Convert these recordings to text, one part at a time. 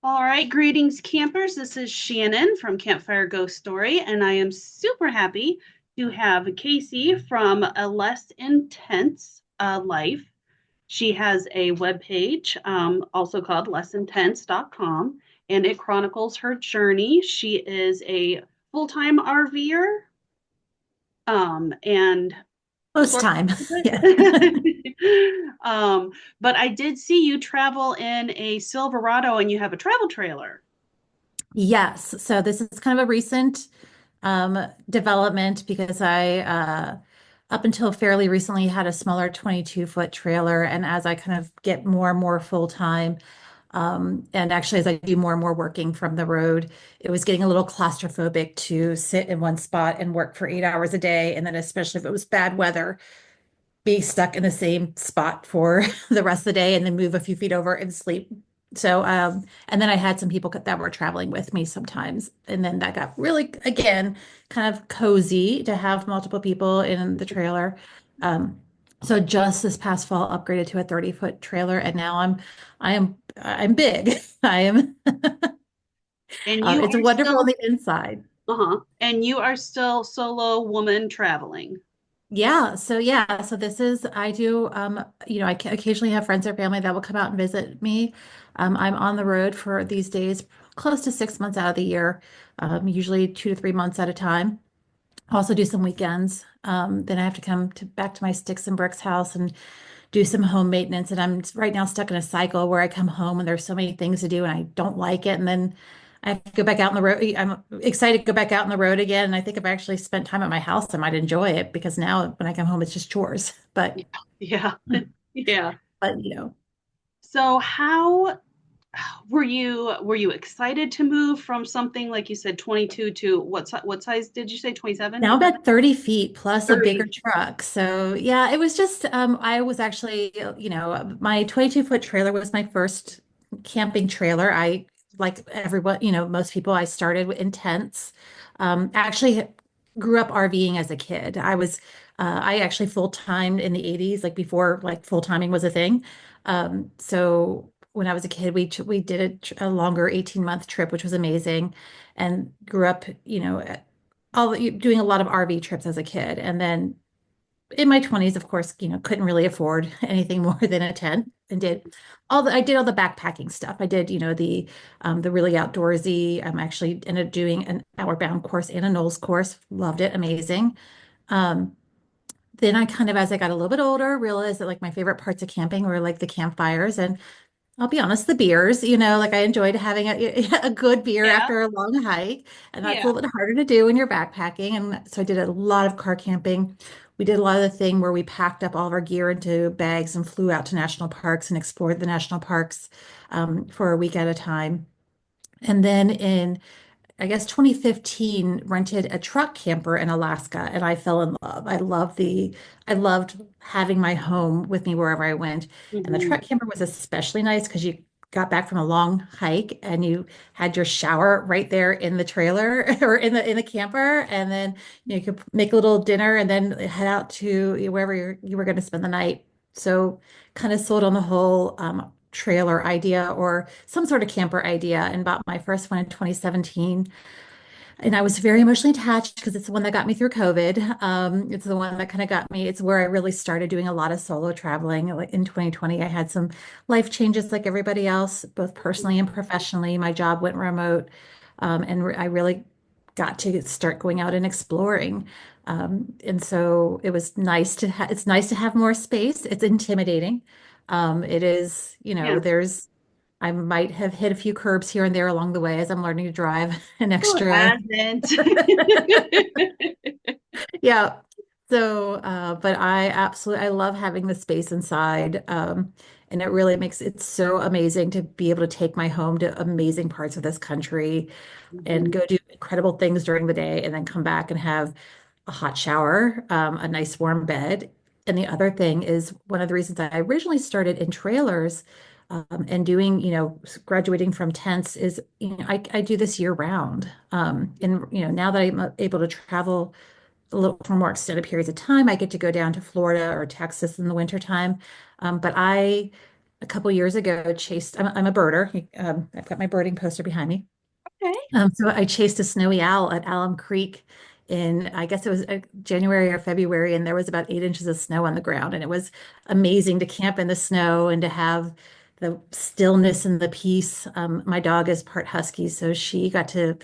All right, greetings, campers. This is Shannon from Campfire Ghost Story, and I am super happy to have Casey from A Less Intense Life. She has a webpage, also called lessintense.com, and it chronicles her journey. She is a full-time RVer, and Most sort time. of Yeah. but I did see you travel in a Silverado and you have a travel trailer. Yes. So this is kind of a recent development because up until fairly recently, had a smaller 22-foot trailer. And as I kind of get more and more full time, and actually as I do more and more working from the road, it was getting a little claustrophobic to sit in one spot and work for 8 hours a day. And then especially if it was bad weather, be stuck in the same spot for the rest of the day and then move a few feet over and sleep. So, and then I had some people that were traveling with me sometimes. And then that got really, again, kind of cozy to have multiple people in the trailer. So just this past fall, upgraded to a 30-foot trailer, and now I'm big. I am, And you it's are wonderful on still, the inside. uh-huh, and you are still solo woman traveling. So this is I do I occasionally have friends or family that will come out and visit me. I'm on the road for these days close to 6 months out of the year, usually 2 to 3 months at a time. I also do some weekends. Then I have to come back to my sticks and bricks house and do some home maintenance. And I'm right now stuck in a cycle where I come home and there's so many things to do and I don't like it. And then I have to go back out on the road. I'm excited to go back out on the road again. And I think if I actually spent time at my house, I might enjoy it because now when I come home, it's just chores. Yeah. Yeah. Yeah. But So how were you excited to move from something like you said 22 to what size did you say, 27? now I'm at 30 feet plus a bigger 30. truck. So yeah, it was just I was actually, my 22-foot trailer was my first camping trailer. I like everyone, most people I started in tents. Actually grew up RVing as a kid. I actually full-timed in the 80s, like before like full-timing was a thing. So when I was a kid, we did a longer 18-month trip, which was amazing, and grew up, doing a lot of RV trips as a kid. And then in my 20s, of course, couldn't really afford anything more than a tent and I did all the backpacking stuff. I did, the really outdoorsy. I'm actually ended up doing an outward bound course and a Knowles course. Loved it. Amazing. Um, then I kind of, as I got a little bit older, realized that like my favorite parts of camping were like the campfires and I'll be honest, the beers, like I enjoyed having a good beer Yeah. after a long hike. And that's a Yeah. little bit harder to do when you're backpacking. And so I did a lot of car camping. We did a lot of the thing where we packed up all of our gear into bags and flew out to national parks and explored the national parks for a week at a time. And then in I guess 2015, rented a truck camper in Alaska and I fell in love. I loved having my home with me wherever I went. And the truck Hmm. camper was especially nice because you got back from a long hike and you had your shower right there in the trailer or in the camper. And then you could make a little dinner and then head out to wherever you were going to spend the night. So kind of sold on the whole trailer idea or some sort of camper idea and bought my first one in 2017. And I was very emotionally attached because it's the one that got me through COVID. It's the one that kind of got me. It's where I really started doing a lot of solo traveling. Like in 2020, I had some life changes like everybody else, both personally and professionally. My job went remote, I really got to start going out and exploring. And so it was it's nice to have more space. It's intimidating. It is, Yeah. I might have hit a few curbs here and there along the way as I'm learning to drive an Who extra. hasn't? Yeah. So, but I love having the space inside. And it really makes it so amazing to be able to take my home to amazing parts of this country and Mhm. go do incredible things during the day and then come back and have a hot shower, a nice warm bed. And the other thing is one of the reasons I originally started in trailers, and doing, graduating from tents is, I do this year round. And, now that I'm able to travel a little for more extended periods of time, I get to go down to Florida or Texas in the wintertime. But I a couple years ago chased, I'm a birder. I've got my birding poster behind me. Okay. So I chased a snowy owl at Alum Creek in, I guess it was January or February, and there was about 8 inches of snow on the ground. And it was amazing to camp in the snow and to have the stillness and the peace. My dog is part husky, so she got to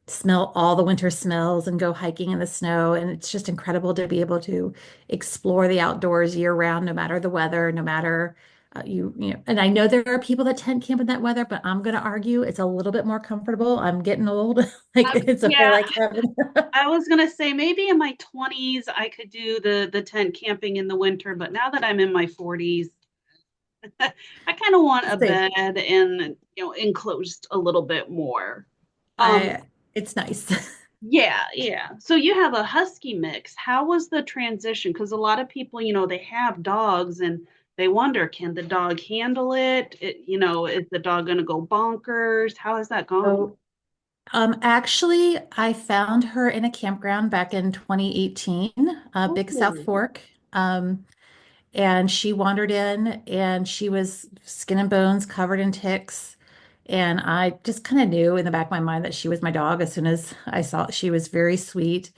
smell all the winter smells and go hiking in the snow. And it's just incredible to be able to explore the outdoors year round, no matter the weather, no matter you know. And I know there are people that tent camp in that weather, but I'm going to argue it's a little bit more comfortable. I'm getting old. Like it's a feel Yeah, like heaven. I was gonna say maybe in my 20s I could do the tent camping in the winter, but now that I'm in my 40s, I kind of want a Same. bed and enclosed a little bit more. Um, I it's nice. yeah, yeah. So you have a husky mix. How was the transition? Because a lot of people, they have dogs and they wonder, can the dog handle it? Is the dog gonna go bonkers? How has that gone? So, actually, I found her in a campground back in 2018, Big South Oh, Fork. And she wandered in and she was skin and bones covered in ticks. And I just kind of knew in the back of my mind that she was my dog as soon as I saw she was very sweet.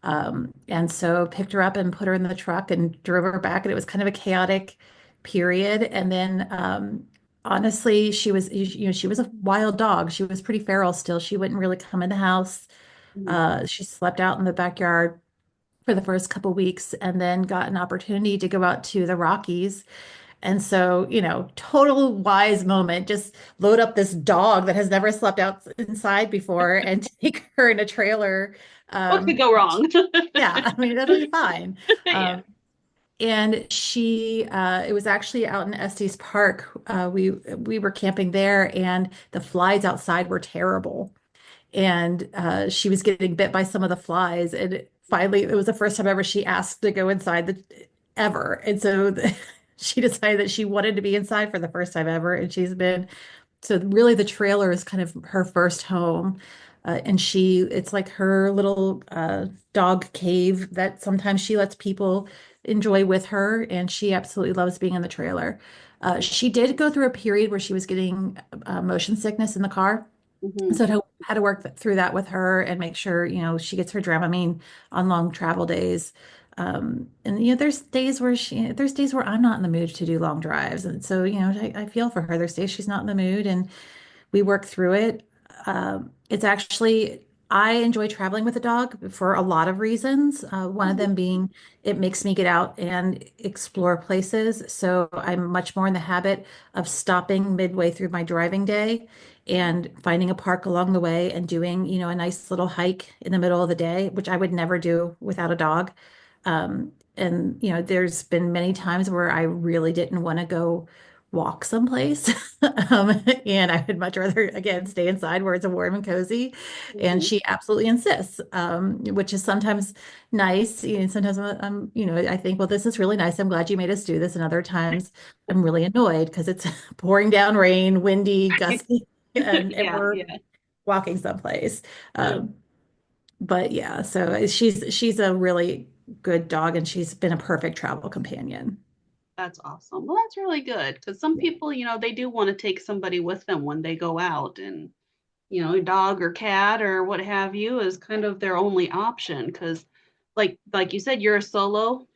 And so picked her up and put her in the truck and drove her back. And it was kind of a chaotic period. And then honestly, she was a wild dog. She was pretty feral still. She wouldn't really come in the house. mhm. She slept out in the backyard for the first couple weeks and then got an opportunity to go out to the Rockies. And so, total wise moment, just load up this dog that has never slept out inside before and take her in a trailer. What could Um, go wrong? yeah, I mean, that'll be fine. Yeah. Um, and it was actually out in Estes Park. We were camping there, and the flies outside were terrible and she was getting bit by some of the flies. And finally, it was the first time ever she asked to go inside the ever. And so she decided that she wanted to be inside for the first time ever. And she's been so really the trailer is kind of her first home. And it's like her little dog cave that sometimes she lets people enjoy with her. And she absolutely loves being in the trailer. She did go through a period where she was getting motion sickness in the car. Mhm. So had to work through that with her and make sure, she gets her Dramamine on long travel days. And there's days where I'm not in the mood to do long drives. And so, I feel for her. There's days she's not in the mood and we work through it. It's actually, I enjoy traveling with a dog for a lot of reasons. One of them being it makes me get out and explore places. So I'm much more in the habit of stopping midway through my driving day and finding a park along the way and doing, a nice little hike in the middle of the day, which I would never do without a dog. And, there's been many times where I really didn't want to go walk someplace. And I would much rather, again, stay inside where it's warm and cozy. And Mhm. she absolutely insists, which is sometimes nice. Sometimes I think, well, this is really nice. I'm glad you made us do this. And other times I'm really annoyed because it's pouring down rain, windy, gusty, and Yeah, we're yeah. walking someplace. Yeah. Um, but yeah, so she's a really good dog and she's been a perfect travel companion. That's awesome. Well, that's really good because some people, they do want to take somebody with them when they go out, and a dog or cat or what have you is kind of their only option because, like you said, you're a solo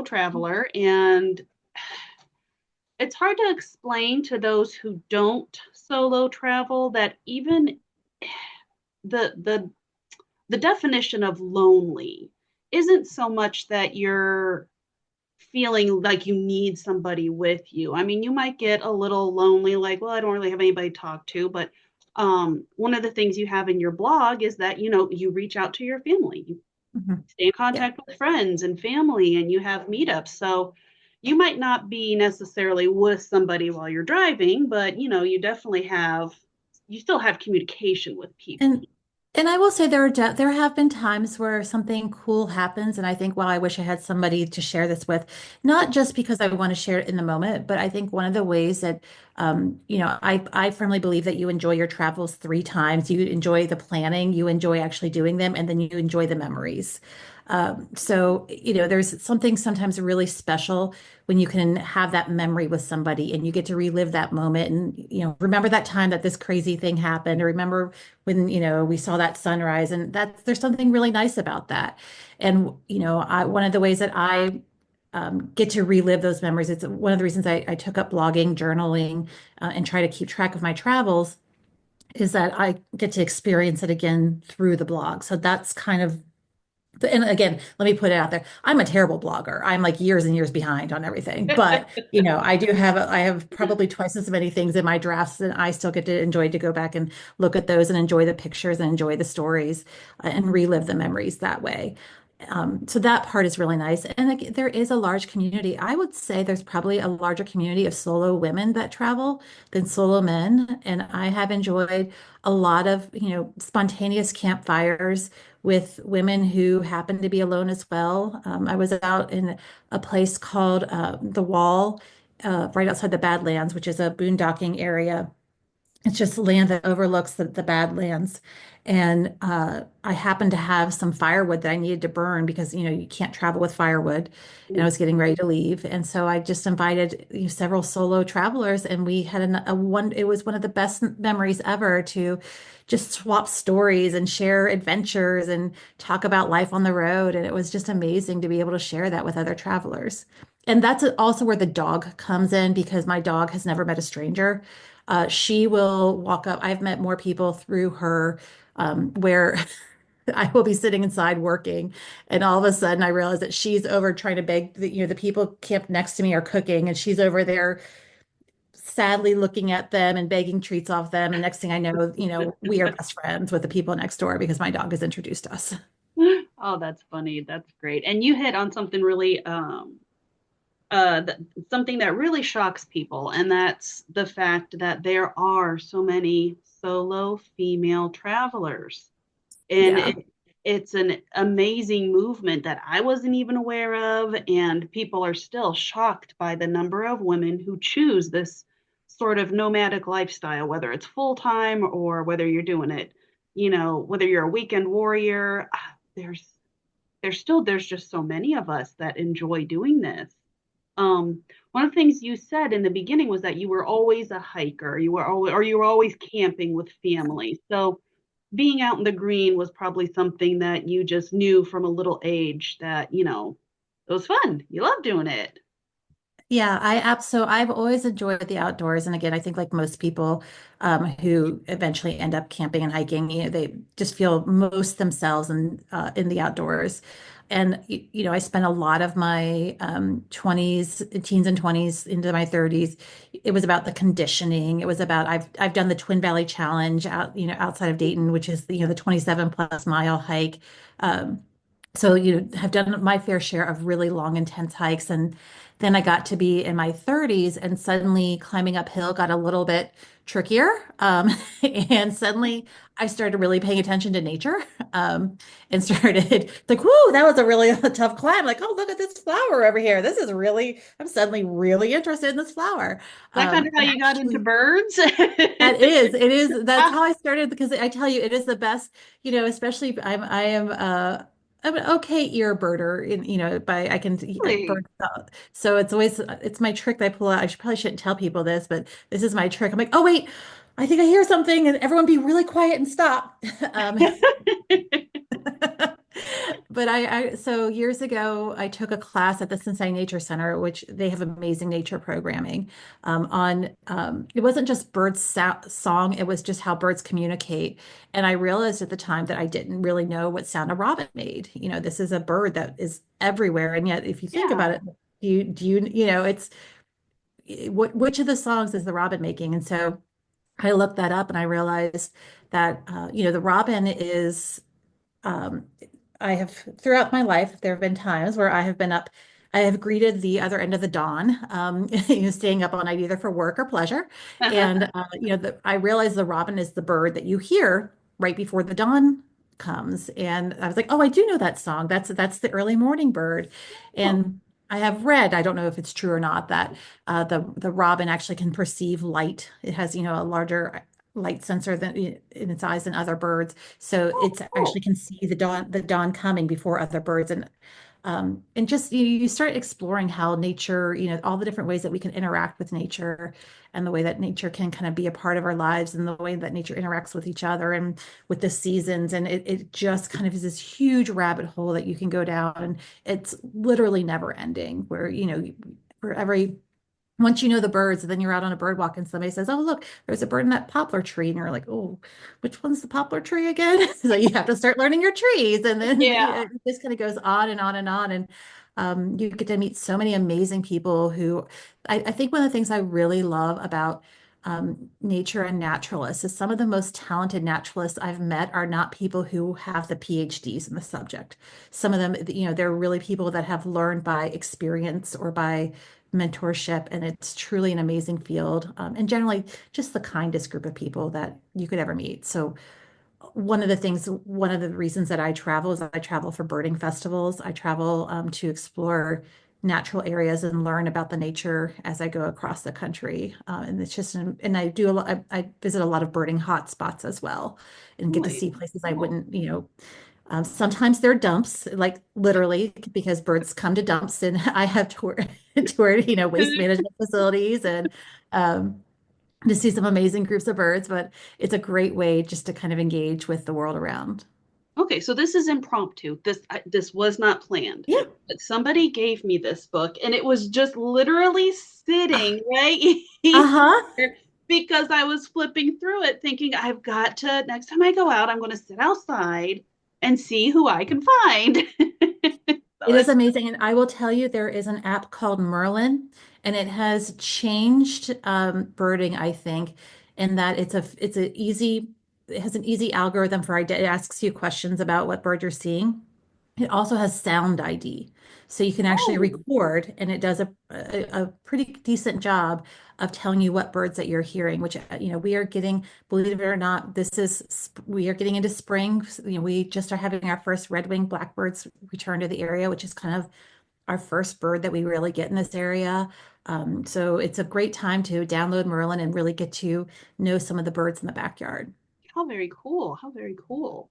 traveler, and it's hard to explain to those who don't solo travel that even the the the definition of lonely isn't so much that you're feeling like you need somebody with you. I mean, you might get a little lonely, like, well, I don't really have anybody to talk to, but one of the things you have in your blog is that, you reach out to your family, you Mhm. stay in Yeah. contact with friends and family, and you have meetups. So you might not be necessarily with somebody while you're driving, but, you still have communication with people. And and I will say there have been times where something cool happens, and I think, well, I wish I had somebody to share this with, not just because I want to share it in the moment, but I think one of the ways that, I firmly believe that you enjoy your travels three times. You enjoy the planning, you enjoy actually doing them, and then you enjoy the memories. There's something sometimes really special when you can have that memory with somebody and you get to relive that moment and, remember that time that this crazy thing happened, or remember when, we saw that sunrise, and there's something really nice about that. And, one of the ways that I get to relive those memories, it's one of the reasons I took up blogging, journaling, and try to keep track of my travels, is that I get to experience it again through the blog. So that's kind of, and again, let me put it out there. I'm a terrible blogger. I'm like years and years behind on everything. But, I have probably twice as many things in my drafts, and I still get to enjoy to go back and look at those and enjoy the pictures and enjoy the stories, and relive the memories that way. So that part is really nice. And like, there is a large community. I would say there's probably a larger community of solo women that travel than solo men. And I have enjoyed a lot of, spontaneous campfires with women who happen to be alone as well. I was out in a place called The Wall, right outside the Badlands, which is a boondocking area. It's just land that overlooks the Badlands. And I happened to have some firewood that I needed to burn because, you can't travel with firewood. And I was getting ready to leave. And so I just invited, several solo travelers, and we had it was one of the best memories ever to just swap stories and share adventures and talk about life on the road. And it was just amazing to be able to share that with other travelers. And that's also where the dog comes in, because my dog has never met a stranger. She will walk up. I've met more people through her, where I will be sitting inside working, and all of a sudden I realize that she's over trying to beg. The people camped next to me are cooking, and she's over there sadly looking at them and begging treats off them. And next thing I know, we are best friends with the people next door because my dog has introduced us. Oh, that's funny. That's great. And you hit on something really th- something that really shocks people, and that's the fact that there are so many solo female travelers. And Yeah. it's an amazing movement that I wasn't even aware of, and people are still shocked by the number of women who choose this sort of nomadic lifestyle, whether it's full time or whether you're doing it, whether you're a weekend warrior. There's there's just so many of us that enjoy doing this. One of the things you said in the beginning was that you were always a hiker, you were always camping with family. So being out in the green was probably something that you just knew from a little age that, it was fun. You love doing it. Yeah, so I've always enjoyed the outdoors. And again, I think like most people who eventually end up camping and hiking, they just feel most themselves in the outdoors. And I spent a lot of my 20s, teens and 20s into my 30s. It was about the conditioning. It was about I've done the Twin Valley Challenge out, outside of Dayton, which is the 27 plus mile hike. So, have done my fair share of really long, intense hikes. And then I got to be in my 30s, and suddenly climbing uphill got a little bit trickier. And suddenly I started really paying attention to nature, and started like, whoo, that was a really tough climb. Like, oh, look at this flower over here. I'm suddenly really interested in this flower. Is that kind of how And you got into actually, birds? it is. That's how I started, because I tell you, it is the best, especially I'm an okay ear birder in, by I can Really? bird out. So it's my trick that I pull out. Probably shouldn't tell people this, but this is my trick. I'm like, oh wait, I think I hear something, and everyone be really quiet and stop. Um, but so years ago, I took a class at the Cincinnati Nature Center, which they have amazing nature programming. It wasn't just song, it was just how birds communicate. And I realized at the time that I didn't really know what sound a robin made. This is a bird that is everywhere. And yet, if you think about Yeah. it, it's which of the songs is the robin making? And so I looked that up, and I realized that, the robin is um, I have throughout my life, there have been times where I have greeted the other end of the dawn, staying up all night either for work or pleasure. And, I realize the robin is the bird that you hear right before the dawn comes. And I was like, oh, I do know that song. That's the early morning bird. Oh, And I have read, I don't know if it's true or not, that the robin actually can perceive light. It has, a larger light sensor than in its eyes than other birds. So Oh, it's cool. actually can see the dawn coming before other birds. And just you start exploring how nature, all the different ways that we can interact with nature and the way that nature can kind of be a part of our lives and the way that nature interacts with each other and with the seasons. And it just kind of is this huge rabbit hole that you can go down. And it's literally never ending where, for every once you know the birds, and then you're out on a bird walk and somebody says, "Oh, look, there's a bird in that poplar tree." And you're like, "Oh, which one's the poplar tree again?" So you have to start learning your trees. And then Yeah. it just kind of goes on and on and on. And you get to meet so many amazing people who I think one of the things I really love about nature and naturalists is some of the most talented naturalists I've met are not people who have the PhDs in the subject. Some of them, they're really people that have learned by experience or by mentorship, and it's truly an amazing field. And generally, just the kindest group of people that you could ever meet. So, one of the reasons that I travel is I travel for birding festivals. I travel to explore natural areas and learn about the nature as I go across the country. And it's just, and I do a lot, I visit a lot of birding hotspots as well and get to Nice. see places I Cool. wouldn't, sometimes they're dumps, like literally, because birds come to dumps, and I have toured, waste management facilities and um, to see some amazing groups of birds. But it's a great way just to kind of engage with the world around. Okay, so this is impromptu. This was not planned. Yeah. But somebody gave me this book and it was just literally sitting right Uh-huh. here because I was flipping through it thinking I've got to next time I go out, I'm going to sit outside and see who I can find. So It is it's amazing. And I will tell you, there is an app called Merlin, and it has changed birding, I think, in that it has an easy algorithm for it asks you questions about what bird you're seeing. It also has sound ID. So you can actually oh, record, and it does a pretty decent job of telling you what birds that you're hearing, which, we are getting, believe it or not, we are getting into spring. We just are having our first red-winged blackbirds return to the area, which is kind of our first bird that we really get in this area. So it's a great time to download Merlin and really get to know some of the birds in the backyard. how very cool. How very cool.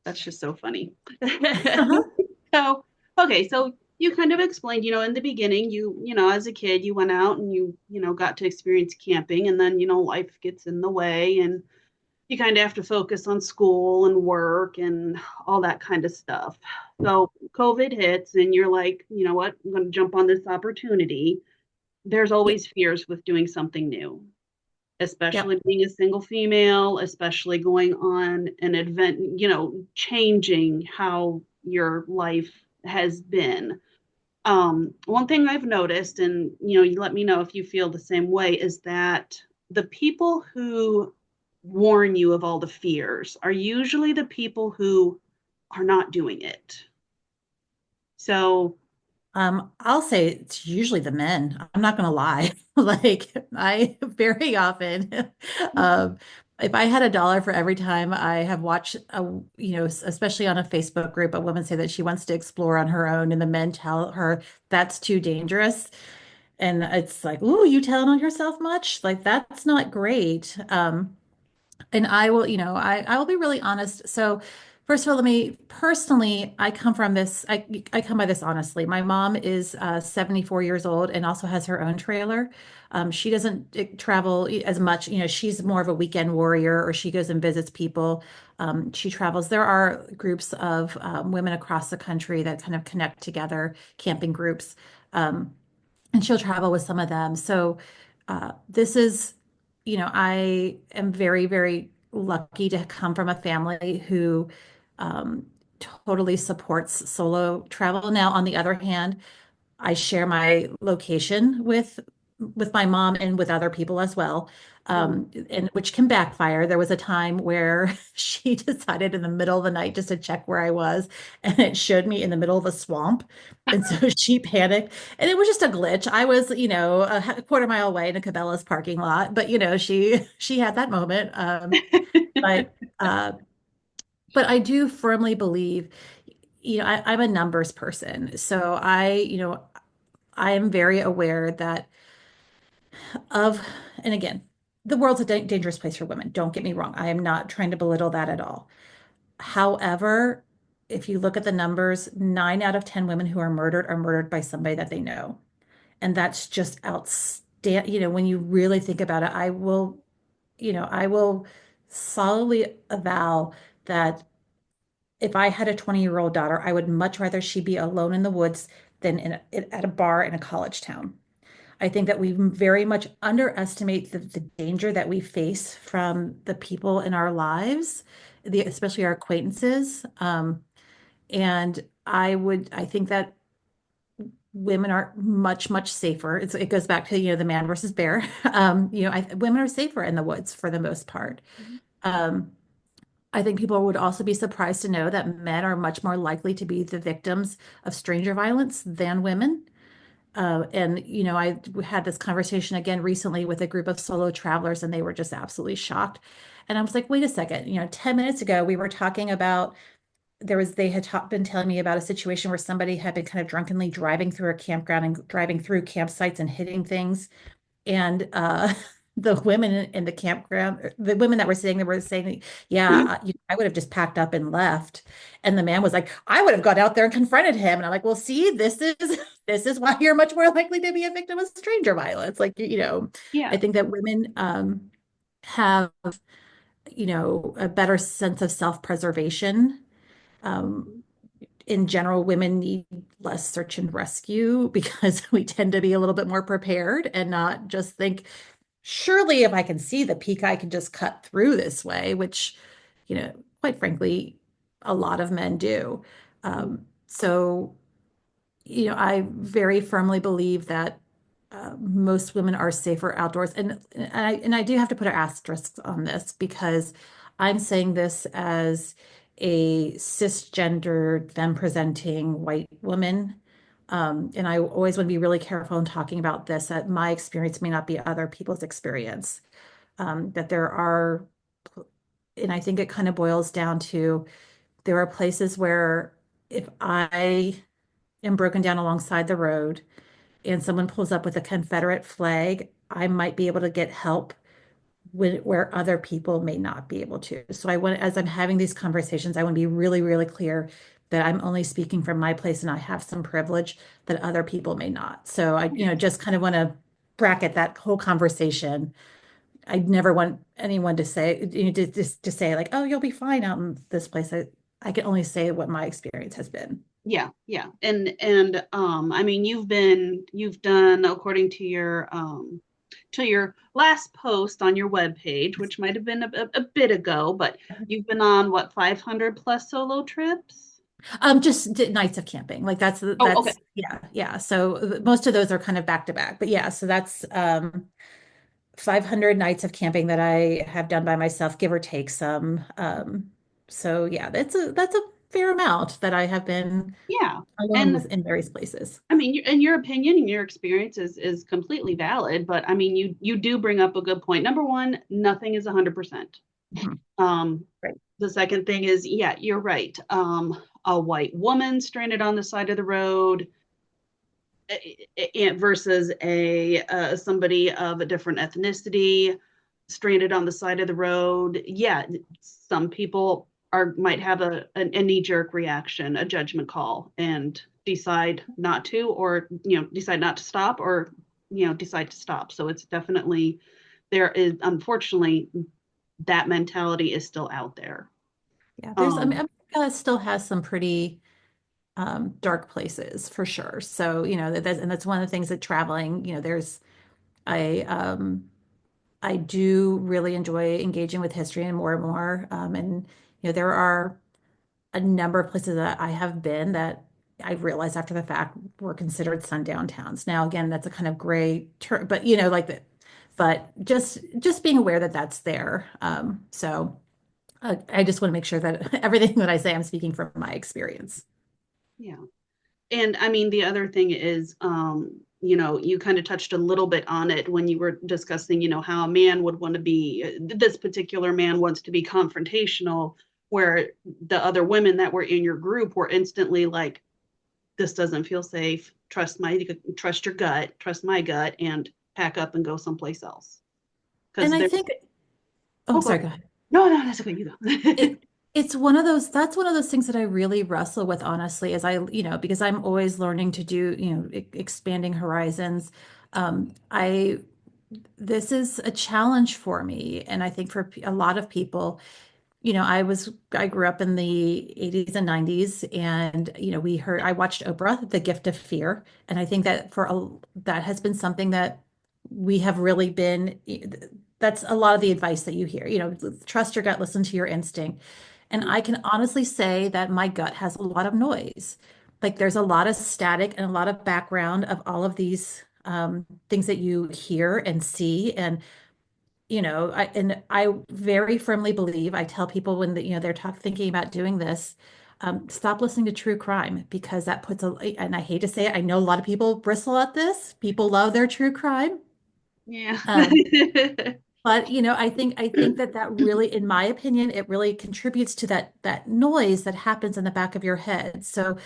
That's just so funny. Uh-huh. So, okay, so you kind of explained, in the beginning, as a kid, you went out and got to experience camping, and then, life gets in the way, and you kind of have to focus on school and work and all that kind of stuff. So, COVID hits, and you're like, you know what, I'm going to jump on this opportunity. There's Yep. always fears with doing something new, Yep. especially being a single female, especially going on an event, changing how your life has been. One thing I've noticed, and you let me know if you feel the same way, is that the people who warn you of all the fears are usually the people who are not doing it. So, I'll say it's usually the men. I'm not gonna lie. Like I very often, um, if I had $1 for every time I have watched especially on a Facebook group, a woman say that she wants to explore on her own, and the men tell her that's too dangerous. And it's like, ooh, you telling on yourself much? Like that's not great. And I will, I will be really honest. So, first of all, let me personally, I come from this, I come by this honestly. My mom is 74 years old and also has her own trailer. She doesn't travel as much. She's more of a weekend warrior, or she goes and visits people. She travels. There are groups of women across the country that kind of connect together, camping groups. Um, and she'll travel with some of them. So this is, I am very, very lucky to come from a family who um, totally supports solo travel. Now, on the other hand, I share my location with my mom and with other people as well, mm. and which can backfire. There was a time where she decided in the middle of the night just to check where I was, and it showed me in the middle of a swamp. And so she panicked, and it was just a glitch. I was, a quarter mile away in a Cabela's parking lot, but she had that moment. But uh, but I do firmly believe, I'm a numbers person, so I am very aware that of, and again, the world's a dangerous place for women. Don't get me wrong. I am not trying to belittle that at all. However, if you look at the numbers, 9 out of 10 women who are murdered by somebody that they know. And that's just outstanding. When you really think about it, I will solidly avow that if I had a 20-year-old daughter, I would much rather she be alone in the woods than at a bar in a college town. I think that we very much underestimate the danger that we face from the people in our lives, especially our acquaintances. And I think that women are much, much safer. It goes back to, the man versus bear. Women are safer in the woods for the most part. Mhm. Um, I think people would also be surprised to know that men are much more likely to be the victims of stranger violence than women. And I had this conversation again recently with a group of solo travelers, and they were just absolutely shocked. And I was like, wait a second, 10 minutes ago, we were talking about they had been telling me about a situation where somebody had been kind of drunkenly driving through a campground and driving through campsites and hitting things. And the women in the campground, the women that were sitting there were saying, yeah, I would have just packed up and left. And the man was like, I would have gone out there and confronted him. And I'm like, well, see, this is why you're much more likely to be a victim of stranger violence. Like, I Yeah. think that women have, a better sense of self-preservation. Um, in general, women need less search and rescue because we tend to be a little bit more prepared and not just think, surely if I can see the peak, I can just cut through this way, which, quite frankly, a lot of men do. So I very firmly believe that most women are safer outdoors, and I do have to put an asterisk on this because I'm saying this as a cisgendered, femme-presenting white woman. And I always want to be really careful in talking about this, that my experience may not be other people's experience. That there are, and I think it kind of boils down to there are places where if I am broken down alongside the road and someone pulls up with a Confederate flag, I might be able to get help where other people may not be able to. So as I'm having these conversations, I want to be really, really clear that I'm only speaking from my place and I have some privilege that other people may not. So I, just kind of want to bracket that whole conversation. I never want anyone to say, to say like, oh, you'll be fine out in this place. I can only say what my experience has been. Yeah, yeah. And I mean you've done according to your last post on your webpage, which might have been a bit ago, but you've been on what 500 plus solo trips? Just nights of camping. Like Oh, okay. yeah, yeah. So most of those are kind of back to back. But yeah, so that's 500 nights of camping that I have done by myself, give or take some. So yeah, that's a fair amount that I have been Yeah. alone And with in various places. I mean, in your opinion and your experience is completely valid, but I mean, you do bring up a good point. Number one, nothing is 100%. Mhm. Um, Right. the second thing is, yeah, you're right. A white woman stranded on the side of the road versus a somebody of a different ethnicity stranded on the side of the road. Yeah, some people might have a knee jerk reaction, a judgment call, and decide not to, or decide not to stop, or decide to stop. So it's definitely there is unfortunately that mentality is still out there. Yeah, I mean, Um, America still has some pretty dark places for sure. So, that's one of the things that traveling, I I do really enjoy engaging with history and more. And there are a number of places that I have been that I realized after the fact were considered sundown towns. Now, again, that's a kind of gray term, but like the, but just being aware that that's there. So I just want to make sure that everything that I say, I'm speaking from my experience. yeah. And I mean, the other thing is, you kind of touched a little bit on it when you were discussing, how a man would want to be, this particular man wants to be confrontational, where the other women that were in your group were instantly like, this doesn't feel safe. Trust your gut, trust my gut, and pack up and go someplace else. because And I there's, think, oh, oh, go sorry, ahead. go ahead. No, no, that's okay. You go. It it's one of those that's one of those things that I really wrestle with, honestly, as because I'm always learning to do, expanding horizons. I This is a challenge for me, and I think for a lot of people. I grew up in the 80s and 90s, and I watched Oprah, The Gift of Fear, and I think that that has been something that we have really been that's a lot of the advice that you hear, trust your gut, listen to your instinct. And I can honestly say that my gut has a lot of noise. Like there's a lot of static and a lot of background of all of these things that you hear and see. And I very firmly believe, I tell people when they're thinking about doing this, stop listening to true crime because that puts and I hate to say it, I know a lot of people bristle at this. People love their true crime. Yeah. Um, but I think that really, in my opinion, it really contributes to that noise that happens in the back of your head. So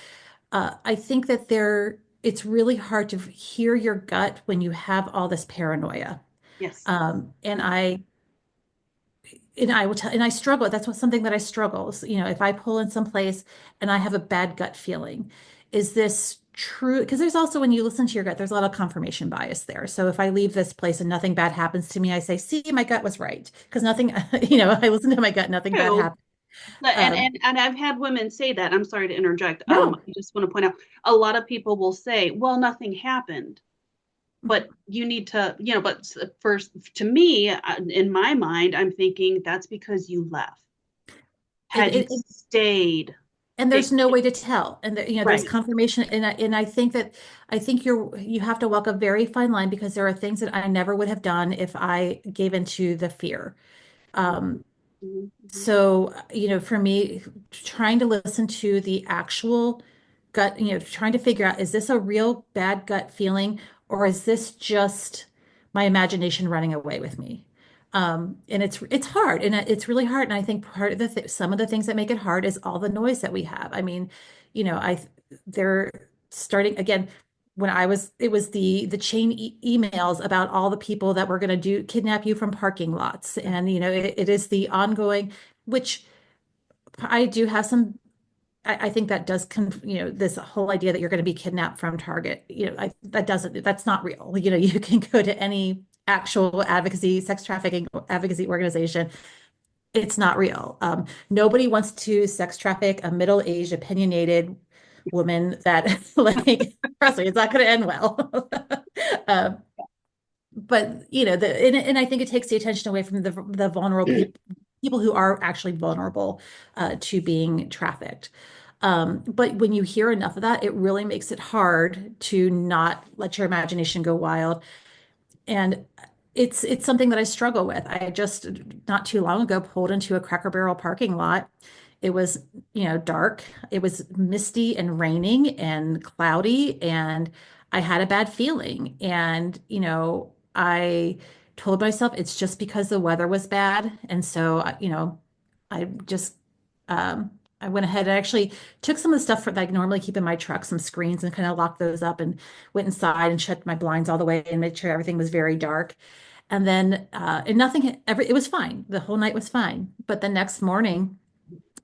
I think that it's really hard to hear your gut when you have all this paranoia. Yes. Um, and I I will tell, and I struggle. That's something that I struggle. So, if I pull in some place and I have a bad gut feeling, is this true? Because there's also, when you listen to your gut, there's a lot of confirmation bias there. So if I leave this place and nothing bad happens to me, I say, see, my gut was right. Because nothing, I listen to my gut, nothing bad True. happened. And, Um, and and I've had women say that. I'm sorry to interject. no. I just want to point out a lot of people will say, "Well, nothing happened," but you need to, But first, to me, in my mind, I'm thinking that's because you left. It, Had you it, stayed, and it there's no way to tell. And there's right. confirmation. And I think you have to walk a very fine line because there are things that I never would have done if I gave into the fear. Um, Mhm, mhm. So, for me, trying to listen to the actual gut, trying to figure out, is this a real bad gut feeling or is this just my imagination running away with me? And it's hard and it's really hard. And I think part of some of the things that make it hard is all the noise that we have. I mean, they're starting again. It was the chain emails about all the people that were going to kidnap you from parking lots. And, it is the ongoing, which I do have I think that does, this whole idea that you're going to be kidnapped from Target, that's not real. You can go to any actual sex trafficking advocacy organization. It's not real. Nobody wants to sex traffic a middle-aged, opinionated woman that, like, trust me, it's not going to end well. Um, but and I think it takes the attention away from the vulnerable people who are actually vulnerable to being trafficked. But when you hear enough of that, it really makes it hard to not let your imagination go wild. And it's something that I struggle with. I just not too long ago pulled into a Cracker Barrel parking lot. It was, dark. It was misty and raining and cloudy, and I had a bad feeling. And, I told myself it's just because the weather was bad. And so, I just I went ahead and actually took some of the stuff that I normally keep in my truck, some screens, and kind of locked those up and went inside and shut my blinds all the way and made sure everything was very dark. And then, and nothing ever, it was fine. The whole night was fine. But the next morning,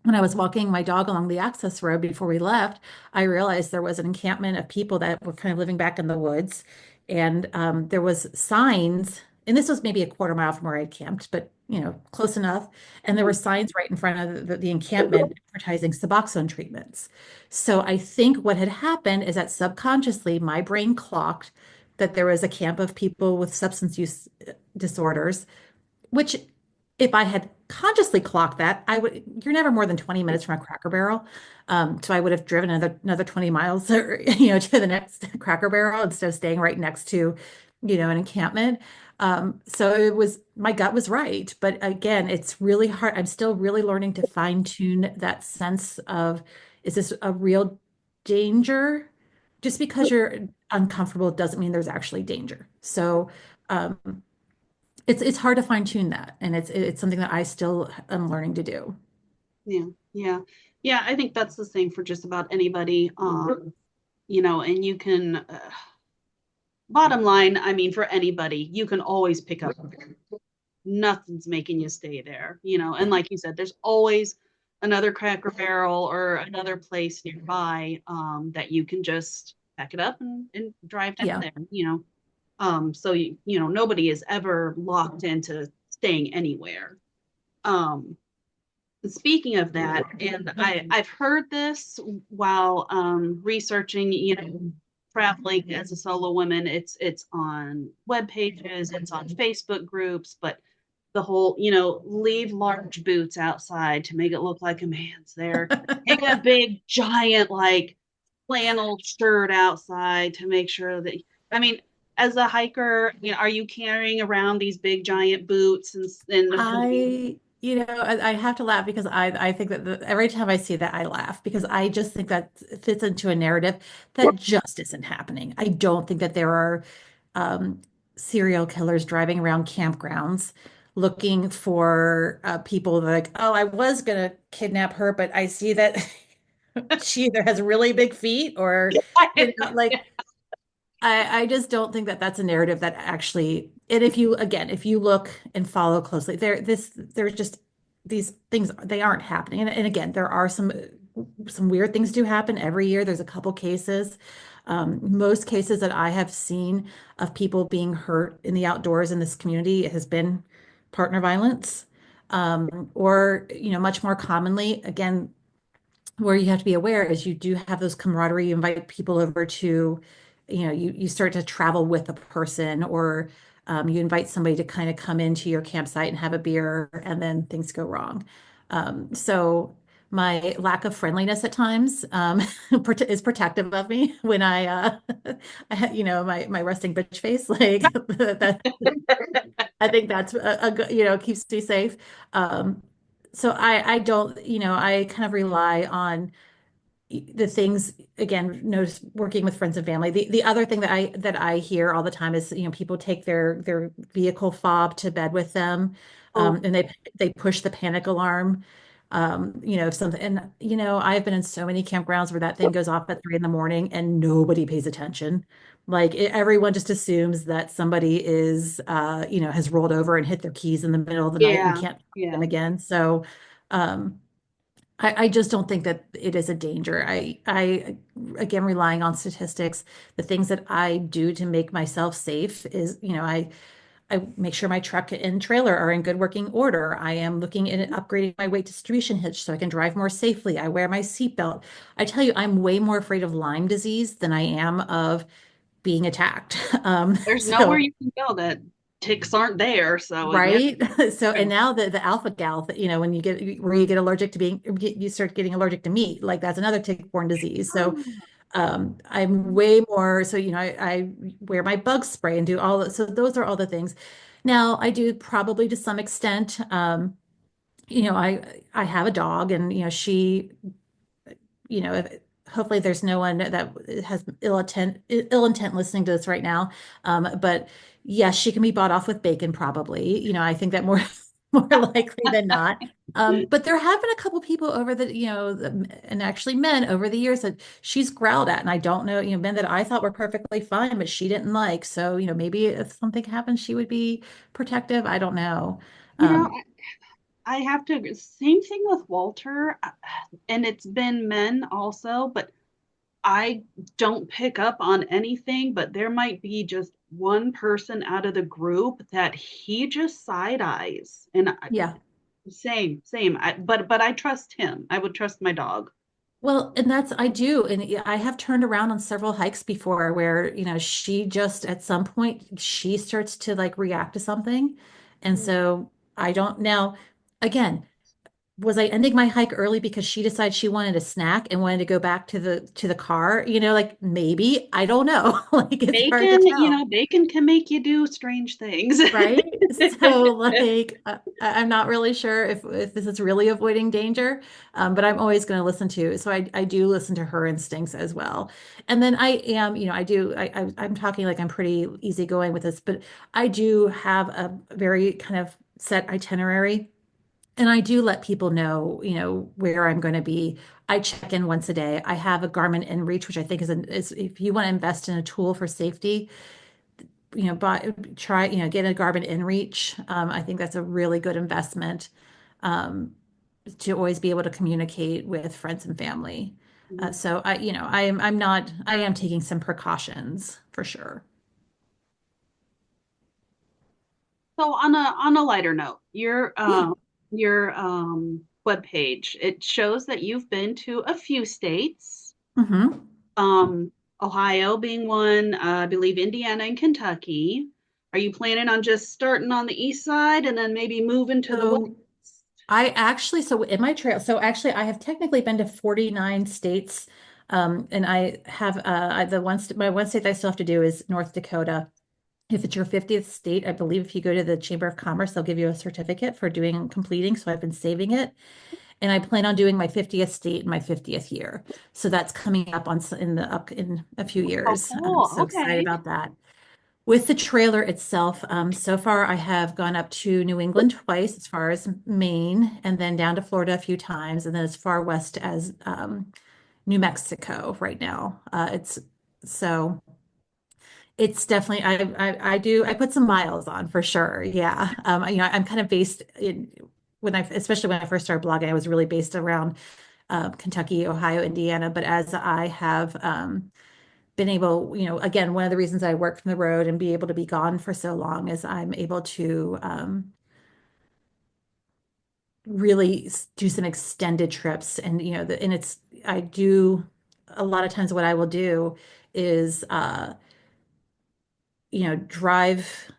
when I was walking my dog along the access road before we left, I realized there was an encampment of people that were kind of living back in the woods. And there was signs, and this was maybe a quarter mile from where I camped, but close enough. And there were signs right in front of the encampment advertising Suboxone treatments. So I think what had happened is that subconsciously my brain clocked that there was a camp of people with substance use disorders, which if I had consciously clocked that, you're never more than 20 minutes from a Cracker Barrel. So I would have driven another 20 miles or, to the next Cracker Barrel instead of staying right next to, an encampment. So my gut was right. But again, it's really hard. I'm still really learning to fine tune that sense of, is this a real danger? Just because you're uncomfortable doesn't mean there's actually danger. So, um, it's hard to fine tune that, and it's something that I still am learning to do. Yeah, yeah, yeah. I think that's the same for just about anybody. And you can, bottom line, I mean, for anybody, you can always pick up nothing's making you stay there, you know. And like you said, there's always another Cracker Barrel or another place nearby that you can just pack it up and drive down Yeah. there, you know. So you know, nobody is ever locked into staying anywhere. Um, Speaking of that, and I've heard this while researching, you know, traveling as a solo woman. It's on web pages, it's on Facebook groups, but the whole, you know, leave large boots outside to make it look like a man's there. Take a big giant like flannel shirt outside to make sure that, I mean, as a hiker, you know, are you carrying around these big giant boots and hoodies? I have to laugh because I think that every time I see that, I laugh because I just think that fits into a narrative that just isn't happening. I don't think that there are um, serial killers driving around campgrounds looking for people that are like, oh, I was gonna kidnap her, but I see that she either has really big feet or, like I just don't think that that's a narrative that actually, and if you, again, if you look and follow closely, there's just these things, they aren't happening. And again, there are some weird things do happen every year. There's a couple cases. Most cases that I have seen of people being hurt in the outdoors in this community has been partner violence. Or, much more commonly, again, where you have to be aware is you do have those camaraderie, you invite people over to, you start to travel with a person, or you invite somebody to kind of come into your campsite and have a beer, and then things go wrong. So my lack of friendliness at times is protective of me when my resting bitch face, like that. I think that's a good, keeps me safe. Um, so I don't, I kind of rely on the things, again, notice working with friends and family. The other thing that I hear all the time is, people take their vehicle fob to bed with them, Oh, and they push the panic alarm. If something, and I've been in so many campgrounds where that thing goes off at 3 in the morning and nobody pays attention. Like everyone just assumes that somebody has rolled over and hit their keys in the middle of the night and yeah, can't find them yeah. again. So, um, I just don't think that it is a danger. Again, relying on statistics, the things that I do to make myself safe is, I make sure my truck and trailer are in good working order. I am looking at upgrading my weight distribution hitch so I can drive more safely. I wear my seatbelt. I tell you, I'm way more afraid of Lyme disease than I am of being attacked. There's nowhere So you can go that ticks aren't there. So yeah. right. So, and now the alpha gal that, when you get where you get allergic to you start getting allergic to meat, like that's another tick-borne disease. So, I'm way more, so, I wear my bug spray and do all that. So those are all the things. Now, I do probably to some extent, I have a dog, and, hopefully there's no one that has ill intent listening to this right now. But yes, she can be bought off with bacon, probably. I think that more more likely than not. But there have been a couple people over and actually men over the years that she's growled at, and I don't know, men that I thought were perfectly fine, but she didn't like. So, maybe if something happened, she would be protective. I don't know. You know, Um, I have to, same thing with Walter, and it's been men also, but I don't pick up on anything, but there might be just one person out of the group that he just side eyes. And yeah. same. But I trust him. I would trust my dog. Well, and I do. And yeah, I have turned around on several hikes before where, she just at some point she starts to like react to something. And so I don't now, again, was I ending my hike early because she decided she wanted a snack and wanted to go back to the car? Like maybe, I don't know. Like it's hard to Bacon, you tell. know, bacon can make you do strange things. Right? So like I'm not really sure if this is really avoiding danger, but I'm always going to listen to. So I do listen to her instincts as well. And then I am, I do I'm talking like I'm pretty easygoing with this, but I do have a very kind of set itinerary. And I do let people know, where I'm going to be. I check in once a day. I have a Garmin InReach, which I think is if you want to invest in a tool for safety, try, get a Garmin InReach. I think that's a really good investment um, to always be able to communicate with friends and family. Mhm. So I am taking some precautions for sure. So on a lighter note, Yeah. your webpage, it shows that you've been to a few states, hmm um, Ohio being one, I believe Indiana and Kentucky. Are you planning on just starting on the east side and then maybe moving to the west? So so in my trail, so actually I have technically been to 49 states. And I have my one state that I still have to do is North Dakota. If it's your 50th state, I believe if you go to the Chamber of Commerce, they'll give you a certificate for completing. So I've been saving it. And I plan on doing my 50th state in my 50th year. So that's coming up in a few Oh, years. I'm cool. so excited Okay. about that. With the trailer itself, so far I have gone up to New England twice, as far as Maine, and then down to Florida a few times, and then as far west as New Mexico right now. It's so it's definitely I put some miles on for sure. Yeah. I'm kind of based in when I especially when I first started blogging, I was really based around Kentucky, Ohio, Indiana. But as I have been able, again, one of the reasons I work from the road and be able to be gone for so long is I'm able to really do some extended trips. And, and I do a lot of times what I will do is, drive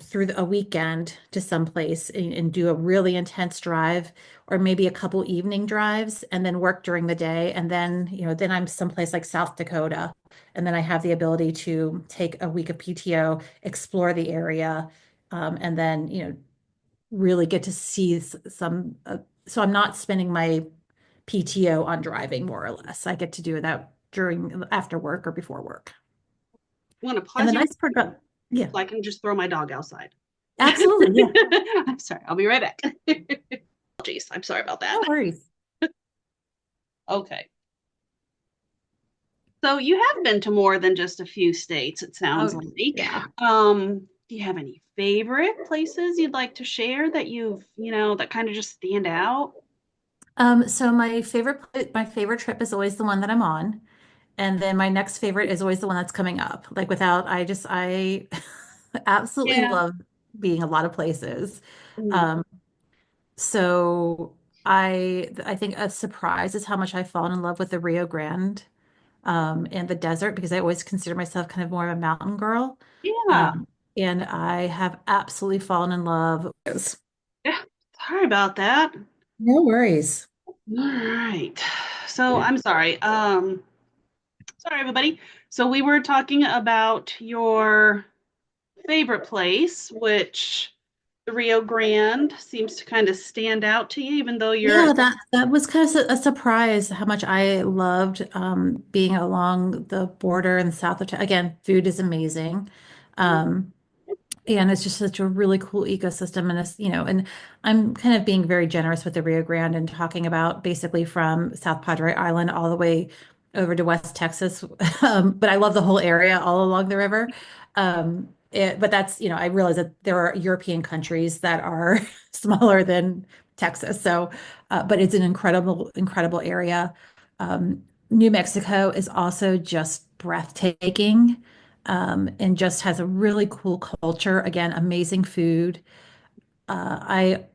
through a weekend to some place and do a really intense drive or maybe a couple evening drives and then work during the day and then then I'm someplace like South Dakota and then I have the ability to take a week of PTO, explore the area, and then really get to see some so I'm not spending my PTO on driving more or less. I get to do that during after work or before work. I'm going to And pause the you nice part about yeah, so I can just throw my dog outside. absolutely. Yeah. I'm sorry. I'll be right back. Jeez, I'm sorry about that. No worries. Okay. So you have been to more than just a few states, it sounds Oh, like. yeah. Do you have any favorite places you'd like to share that that kind of just stand out? So my favorite trip is always the one that I'm on. And then my next favorite is always the one that's coming up. Like I absolutely Yeah. love being a lot of places. Mm. Um, so I think a surprise is how much I've fallen in love with the Rio Grande and the desert because I always consider myself kind of more of a mountain girl. Yeah. Um, and I have absolutely fallen in love. Yeah. Sorry about that. No worries. All right. So I'm sorry. Sorry everybody. So we were talking about your favorite place, which the Rio Grande seems to kind of stand out to you, even though you're Yeah, that was kind of a surprise how much I loved being along the border in the south of town. Again, food is amazing. Um, and it's just such a really cool ecosystem. And and I'm kind of being very generous with the Rio Grande and talking about basically from South Padre Island all the way over to West Texas. But I love the whole area all along the river. But that's, I realize that there are European countries that are smaller than Texas. So, but it's an incredible area. New Mexico is also just breathtaking and just has a really cool culture. Again, amazing food. I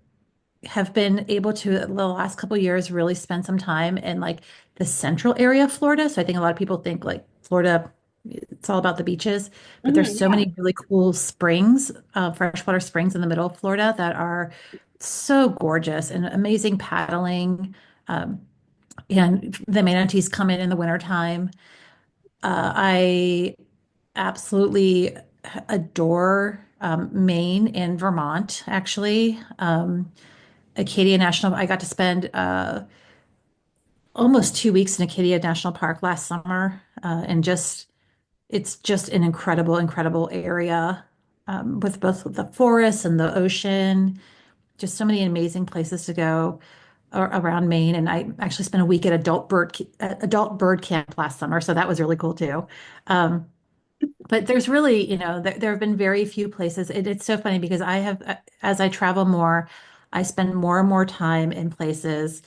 have been able to, the last couple of years, really spend some time in like the central area of Florida. So I think a lot of people think like Florida, it's all about the beaches, but there's Mhm, so yeah. many really cool springs, freshwater springs in the middle of Florida that are so gorgeous and amazing paddling. Um, and the manatees come in the wintertime. I absolutely adore Maine and Vermont, actually. Acadia National, I got to spend almost 2 weeks in Acadia National Park last summer, and it's just an incredible area with both the forests and the ocean. Just so many amazing places to go around Maine. And I actually spent a week at adult bird camp last summer, so that was really cool too. Um, But there's really, there have been very few places. It's so funny because as I travel more, I spend more and more time in places,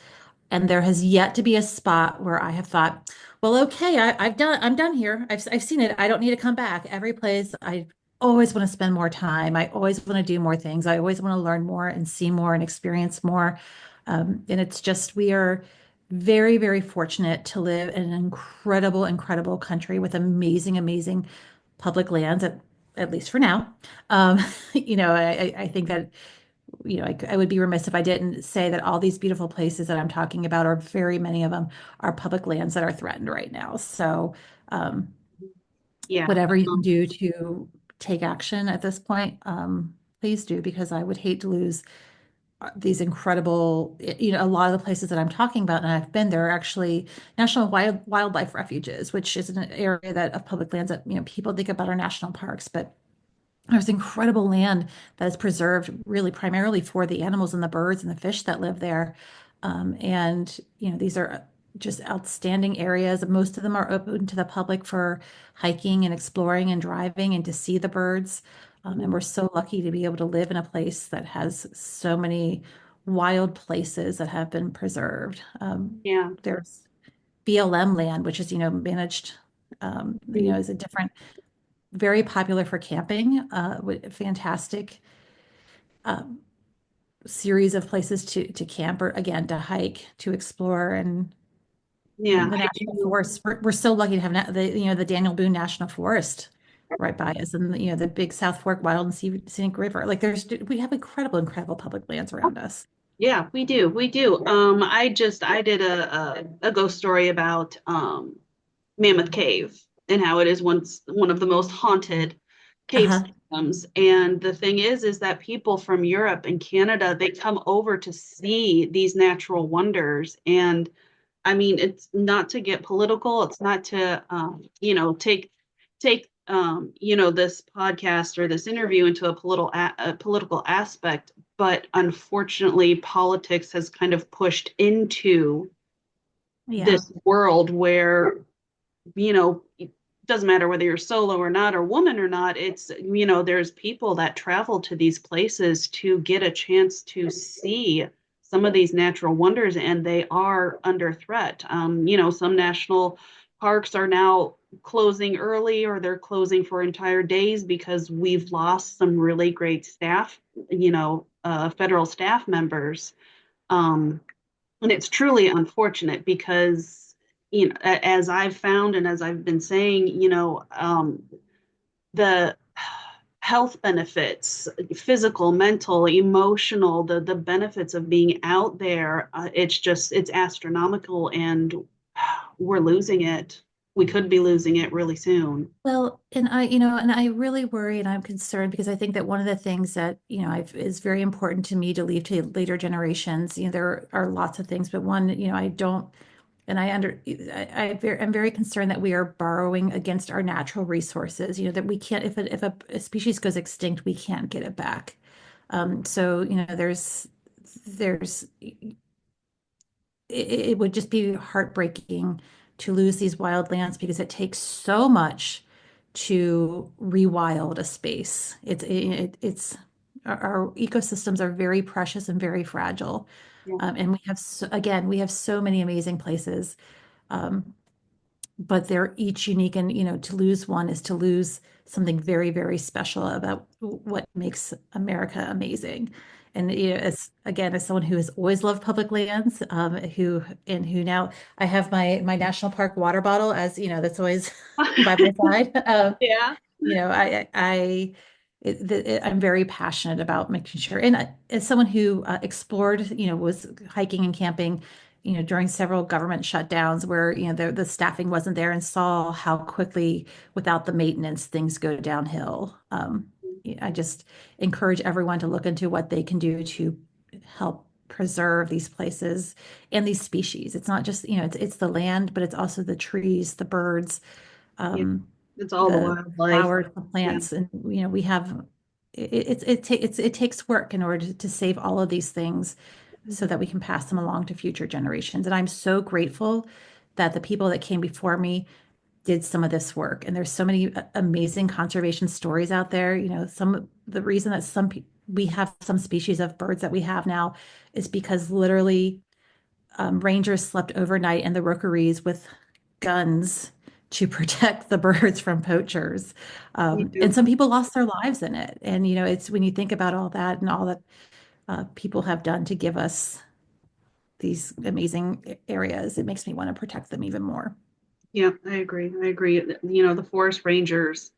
and there has yet to be a spot where I have thought, well, okay, I'm done here. I've seen it. I don't need to come back. Every place, I always want to spend more time. I always want to do more things. I always want to learn more and see more and experience more. And it's just, we are very, very fortunate to live in an incredible, incredible country with amazing, amazing public lands, at least for now. Um, I think that I would be remiss if I didn't say that all these beautiful places that I'm talking about, or very many of them, are public lands that are threatened right now. So, Yeah. whatever you can do to take action at this point, please do, because I would hate to lose these incredible, a lot of the places that I'm talking about, and I've been there, are actually national wildlife refuges, which is an area that of public lands that, people think about our national parks, but there's incredible land that is preserved really primarily for the animals and the birds and the fish that live there. And, these are just outstanding areas. Most of them are open to the public for hiking and exploring and driving and to see the birds. And we're so lucky to be able to live in a place that has so many wild places that have been preserved. Yeah. There's BLM land, which is, managed, Mhm. is a different, very popular for camping, with fantastic um, series of places to camp, or again to hike, to explore, Yeah. and the I national do. forests. We're so lucky to have the Daniel Boone National Forest right by us, and the big South Fork Wild and Scenic River. Like we have incredible, incredible public lands around us. Yeah, we do. We do. I did a ghost story about Mammoth Cave and how it is one of the most haunted cave Uh-huh. systems. And the thing is that people from Europe and Canada, they come over to see these natural wonders. And I mean, it's not to get political. It's not to, this podcast or this interview into a political aspect. But unfortunately, politics has kind of pushed into Yeah. this world where it doesn't matter whether you're solo or not, or woman or not. It's, there's people that travel to these places to get a chance to see some of these natural wonders, and they are under threat. Some national parks are now closing early, or they're closing for entire days because we've lost some really great staff, federal staff members. Um, and it's truly unfortunate because, as I've found and as I've been saying, the health benefits, physical, mental, emotional, the benefits of being out there, it's astronomical, and we're losing it. We could be losing it really soon. Well, and I really worry and I'm concerned because I think that one of the things that, is very important to me to leave to later generations, there are lots of things, but one, I don't, and I'm very concerned that we are borrowing against our natural resources, that we can't, if a species goes extinct, we can't get it back. So, there's it would just be heartbreaking to lose these wild lands because it takes so much to rewild a space. It's our ecosystems are very precious and very fragile. Yeah. And we have so many amazing places. Um, but they're each unique, and to lose one is to lose something very, very special about what makes America amazing. And as someone who has always loved public lands, who now I have my national park water bottle, as that's always by my side. Yeah. I'm very passionate about making sure. And as someone who explored, was hiking and camping, during several government shutdowns where, the staffing wasn't there, and saw how quickly, without the maintenance, things go downhill. I just encourage everyone to look into what they can do to help preserve these places and these species. It's not just, it's the land, but it's also the trees, the birds, Yeah. um, It's all the the wildlife. flowers, the Yeah. plants, and we have it takes work in order to save all of these things so that we can pass them along to future generations. And I'm so grateful that the people that came before me did some of this work. And there's so many amazing conservation stories out there. The reason that we have some species of birds that we have now is because literally rangers slept overnight in the rookeries with guns to protect the birds from poachers. We And do. some people lost their lives in it. And, it's when you think about all that and all that people have done to give us these amazing areas, it makes me want to protect them even more. Yeah, I agree. I agree. The forest rangers,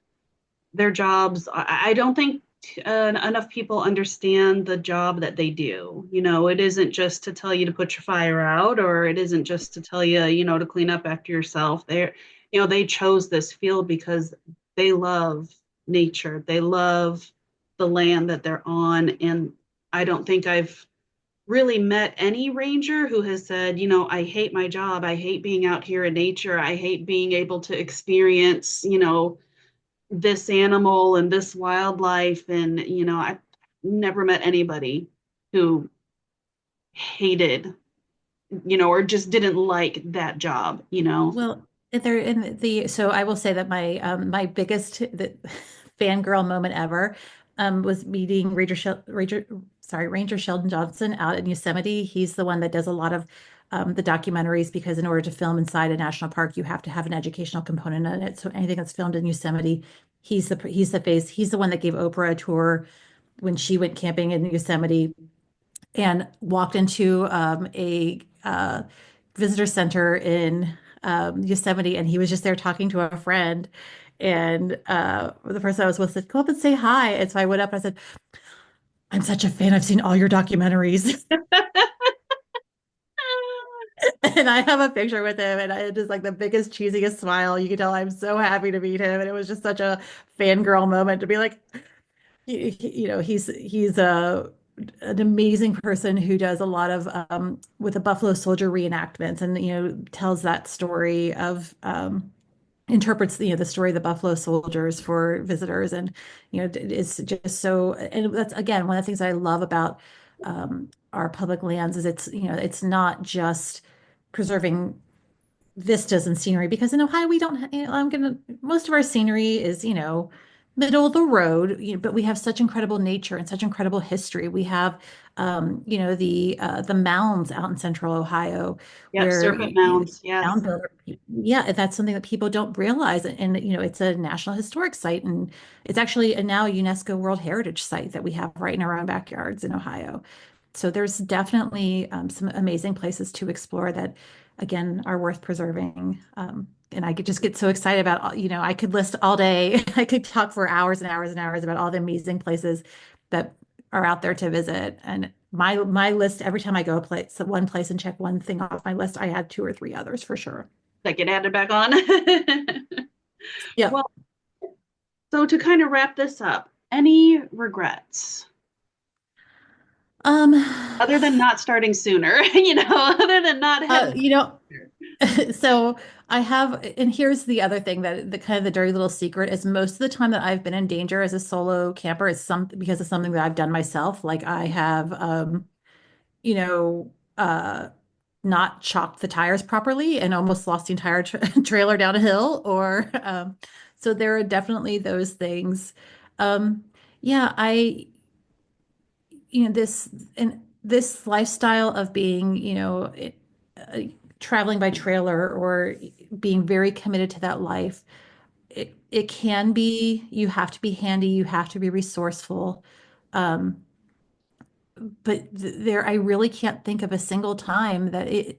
their jobs, I don't think enough people understand the job that they do. It isn't just to tell you to put your fire out, or it isn't just to tell you, to clean up after yourself. They chose this field because they love nature. They love the land that they're on. And I don't think I've really met any ranger who has said, I hate my job. I hate being out here in nature. I hate being able to experience, this animal and this wildlife. And, I've never met anybody who hated, or just didn't like that job. Well, there in the so I will say that my biggest fangirl moment ever was meeting Ranger Sheldon Johnson out in Yosemite. He's the one that does a lot of the documentaries because in order to film inside a national park, you have to have an educational component in it. So anything that's filmed in Yosemite, he's the face. He's the one that gave Oprah a tour when she went camping in Yosemite and walked into a visitor center in Yosemite, and he was just there talking to a friend. And the person I was with said, "Go up and say hi." And so I went up and I said, "I'm such a fan. I've seen all your documentaries." And I have a picture with him, and I had just like the biggest, cheesiest smile. You can tell I'm so happy to meet him. And it was just such a fangirl moment to be like, he's an amazing person who does a lot of with the Buffalo Soldier reenactments, and tells that story of interprets the story of the Buffalo Soldiers for visitors, and it's just so. And that's again one of the things I love about our public lands is it's not just preserving vistas and scenery because in Ohio we don't most of our scenery is middle of the road, but we have such incredible nature and such incredible history. We have the mounds out in central Ohio Yep, where serpent mounds. mound Yes. builder, yeah, that's something that people don't realize. And it's a National Historic Site, and it's actually now a UNESCO World Heritage Site that we have right in our own backyards in Ohio. So there's definitely some amazing places to explore that, again, are worth preserving. And I could just get so excited about, I could list all day. I could talk for hours and hours and hours about all the amazing places that are out there to visit. And my list, every time I go one place and check one thing off my list, I add two or three others for sure. That get added back on. Yep. Well, so to kind of wrap this up, any regrets Um, other than not starting sooner, other than not uh, having. you know, So I have, and here's the other thing that the kind of the dirty little secret is most of the time that I've been in danger as a solo camper is because of something that I've done myself. Like I have, you know, uh, not chalked the tires properly and almost lost the entire trailer down a hill. So there are definitely those things. Um, yeah, this lifestyle of being, uh, traveling by trailer or being very committed to that life, it can be, you have to be handy, you have to be resourceful. Um, but I really can't think of a single time that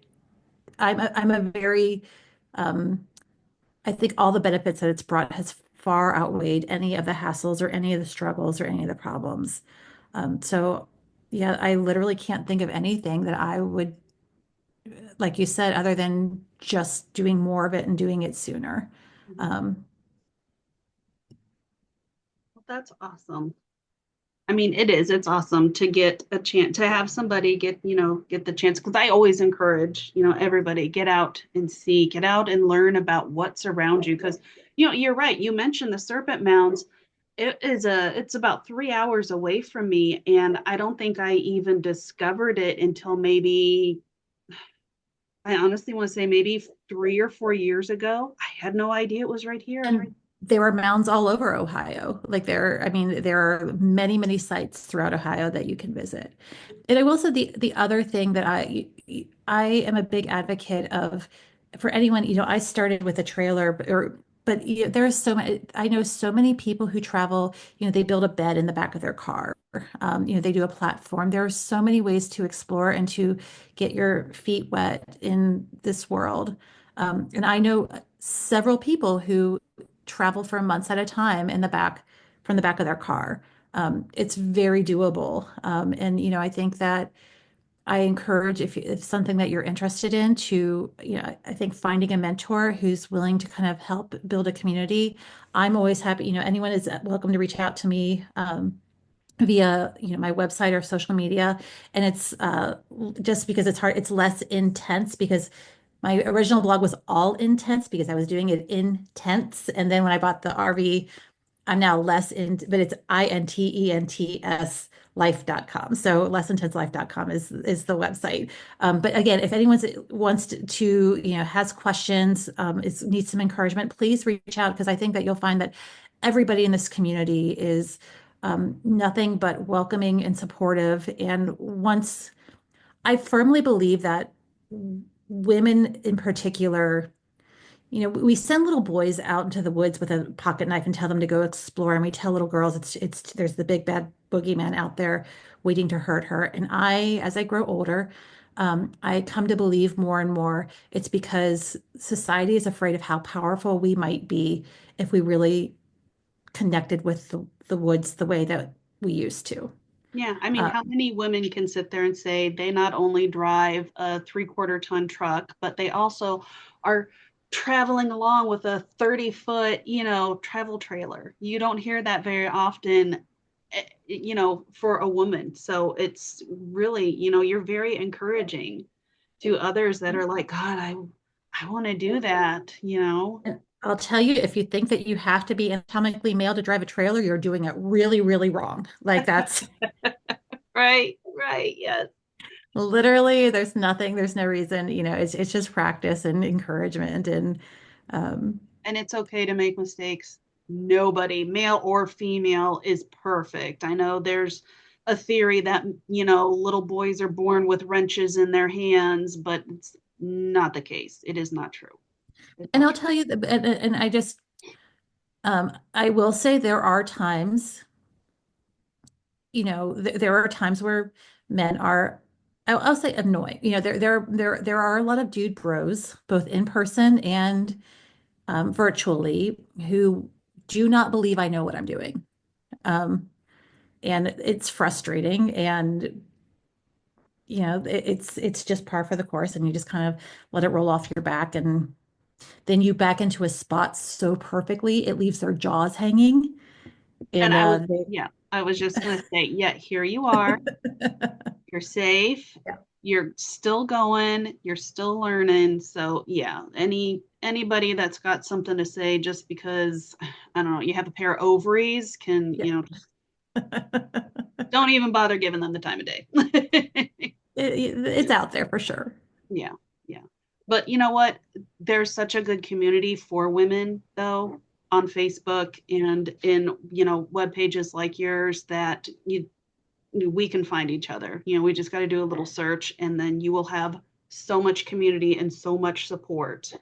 I'm a very, um, I think all the benefits that it's brought has far outweighed any of the hassles or any of the struggles or any of the problems. So yeah, I literally can't think of anything that I would, like you said, other than just doing more of it and doing it sooner. Um, Well, that's awesome. I mean, it is. It's awesome to get a chance to have somebody get the chance. Because I always encourage, everybody get out and see, get out and learn about what's around you. Because, you're right. You mentioned the serpent mounds. It's about 3 hours away from me, and I don't think I even discovered it until maybe I honestly want to say maybe 3 or 4 years ago. I had no idea it was right here. And there are mounds all over Ohio. Like I mean, there are many, many sites throughout Ohio that you can visit. And I will say the other thing that I am a big advocate of for anyone, I started with a trailer, but there's so many, I know so many people who travel, they build a bed in the back of their car. They do a platform. There are so many ways to explore and to get your feet wet in this world. And I know several people who travel for months at a time from the back of their car. It's very doable. And, I think that I encourage if something that you're interested in to, I think finding a mentor who's willing to kind of help build a community. I'm always happy, anyone is welcome to reach out to me via, my website or social media. And it's just because it's hard, it's less intense because my original blog was all intense because I was doing it intense. And then when I bought the RV, I'm now less in, but it's INTENTS life.com. So lessintenselife.com is the website. But again, if anyone wants to, has questions, needs some encouragement, please reach out because I think that you'll find that everybody in this community is nothing but welcoming and supportive. And once I firmly believe that women in particular, we send little boys out into the woods with a pocket knife and tell them to go explore. And we tell little girls it's there's the big bad boogeyman out there waiting to hurt her. And as I grow older, I come to believe more and more it's because society is afraid of how powerful we might be if we really connected with the woods the way that we used to. Yeah, I mean, Uh, how many women can sit there and say they not only drive a 3/4 ton truck, but they also are traveling along with a 30 foot, travel trailer? You don't hear that very often, for a woman. So it's really, you're very encouraging to others that are like, God, I want to do that. and I'll tell you, if you think that you have to be anatomically male to drive a trailer, you're doing it really, really wrong. Like that's Right, right, yes. literally, there's no reason, it's just practice and encouragement and um And it's okay to make mistakes. Nobody, male or female, is perfect. I know there's a theory that, little boys are born with wrenches in their hands, but it's not the case. It is not true. It's and not I'll true. tell you that and I will say there are times, there are times where men are I'll say annoying. There are a lot of dude bros, both in person and virtually, who do not believe I know what I'm doing. Um, and it's frustrating and it's just par for the course and you just kind of let it roll off your back and then you back into a spot so perfectly it leaves their jaws hanging And and yeah, I was just going to say, yeah, here you are. You're safe. yeah. You're still going. You're still learning. So yeah, anybody that's got something to say just because I don't know, you have a pair of ovaries can, Yeah. don't even bother giving them the time of day. It's out there for sure. Yeah, yeah. But you know what? There's such a good community for women though on Facebook and in, web pages like yours that we can find each other. We just got to do a little search and then you will have so much community and so much support.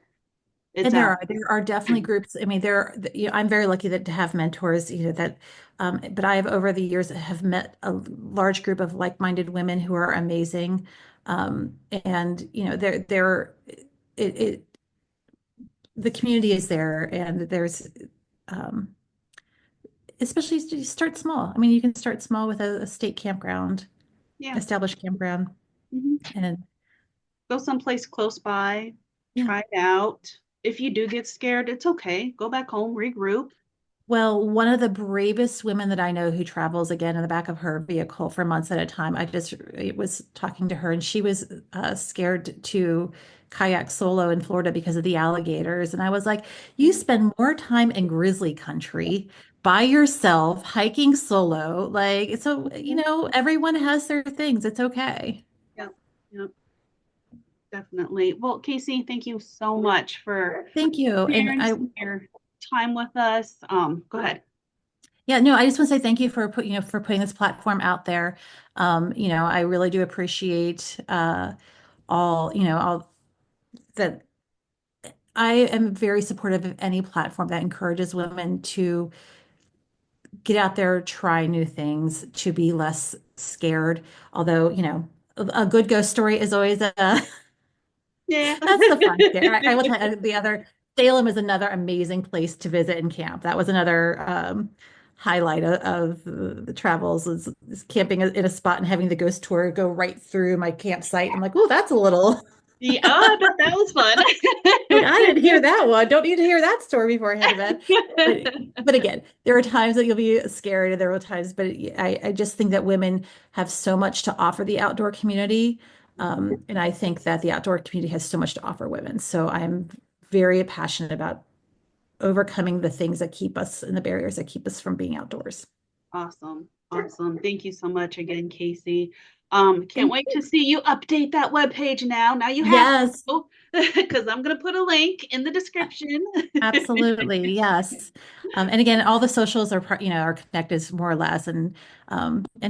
It's And out. there are definitely groups. I mean, I'm very lucky to have mentors, but I have over the years have met a large group of like-minded women who are amazing. And it, the community is there and um, especially you start small. I mean, you can start small with a state campground, Yeah. established campground. Hmm. And Go someplace close by, yeah. try it out. If you do get scared, it's okay. Go back home, regroup. Well, one of the bravest women that I know who travels again in the back of her vehicle for months at a time. I just was talking to her and she was scared to kayak solo in Florida because of the alligators. And I was like, you Yeah. spend more time in grizzly country by yourself, hiking solo. Like, so, Yeah. everyone has their things. It's okay. Yeah. Yeah. definitely. Well, Casey, thank you so much for Thank you. And sharing I, some of your time with us. Go ahead. yeah, no, I just want to say thank you for for putting this platform out there. I really do appreciate all that. I am very supportive of any platform that encourages women to get out there, try new things, to be less scared. Although, a good ghost story is always a Yeah. that's the fun there. I will tell you the other Salem is another amazing place to visit and camp. That was another highlight of the travels is camping in a spot and having the ghost tour go right through my campsite. I'm like, oh, that's a little Yeah, oh, I bet that was fun. like I didn't hear that one. Don't need to hear that story before I head to bed. But but again, there are times that you'll be scared, and there are times, but I just think that women have so much to offer the outdoor community. And I think that the outdoor community has so much to offer women. So I'm very passionate about overcoming the things that keep us and the barriers that keep us from being outdoors. Awesome. Awesome. Thank you so much again, Casey. Can't Thank wait to you. see you update that webpage now. Now you have Yes, to, because I'm going to put a link in the description. absolutely. Yes. And again, all the socials are are connected more or less, and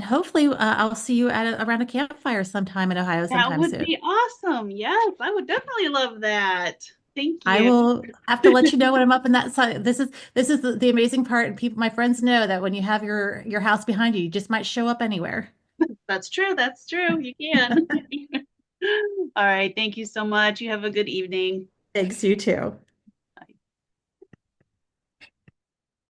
hopefully I'll see you around a campfire sometime in Ohio That sometime would soon. be awesome. Yes, I would definitely love that. Thank I you. will have to let you know when I'm up in that side. This is the amazing part, and people, my friends know that when you have your house behind you, you just might show up anywhere. That's true. That's true. You can. All right. Thank you so much. You have a good evening. Thanks, you too.